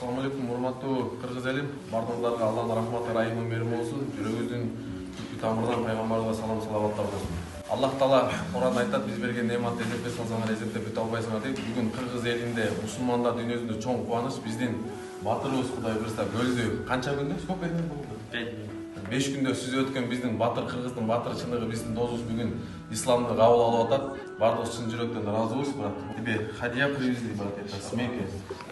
Assalamu alaikum, урматтуу кыргыз элим. Бардыгыңарга Алланын рахматы, райымы, мээрими болсун. Жүрөгүбүздүн түпкү тамырынан пайгамбарыбызга салам салаваттар болсун. Аллах Таала Кур'анда айтат, биз берген неаматты эзептеп салсаңар эзептеп бүтө албайсыңар деп. Бүгүн кыргыз элинде, мусулмандар дүйнөсүндө чоң кубаныч биздин батырыбыз Кудай буйрса бөлдү. Канча күндө? Сколько ден болду? 5 күн. 5 күндө сүзүп өткөн биздин батыр кыргыздын батыр чыныгы биздин досубуз бүгүн исламды кабыл алып атат. Бардыгыбыз чын жүрөктөн ыраазыбыз, брат. Тебе хадия привезли, брат, это с Мекки,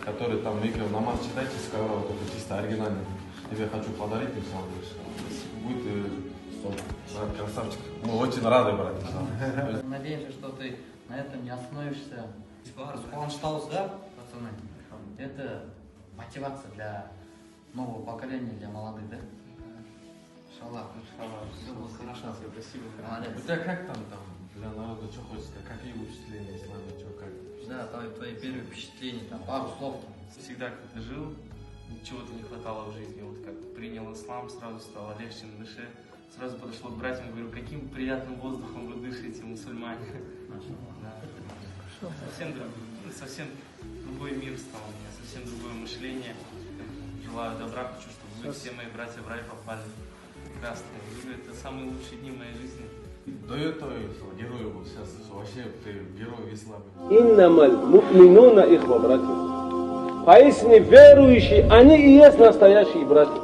который там Мекки намаз читает, скоро вот это чисто оригинальный. Тебе хочу подарить, будет брат, красавчик. Мы очень рады, брат. Надеемся, что ты на этом не остановишься. Кубанычтабыз, да, пацаны? Это мотивация для нового поколения, для молодых, да? Иншаллах, все будет хорошо. Спасибо. У тебя как там для народа, что хочется, какие впечатления ислама, что как? Да, твои первые впечатления, там, пару слов. Всегда как-то жил, чего-то не хватало в жизни. Вот как принял ислам, сразу стало легче на душе. Сразу подошел к братьям, говорю, каким приятным воздухом вы дышите, мусульмане. Да. Совсем другой мир стал у меня, совсем другое мышление. Желаю добра, хочу, чтобы вы все мои братья в рай попали. Прекрасно. Это самые лучшие дни моей жизни. До этого герой был, сейчас вообще ты герой в исламе. Иннамаль му'минуна ихва, братья. Поистине верующие, они и есть настоящие братья.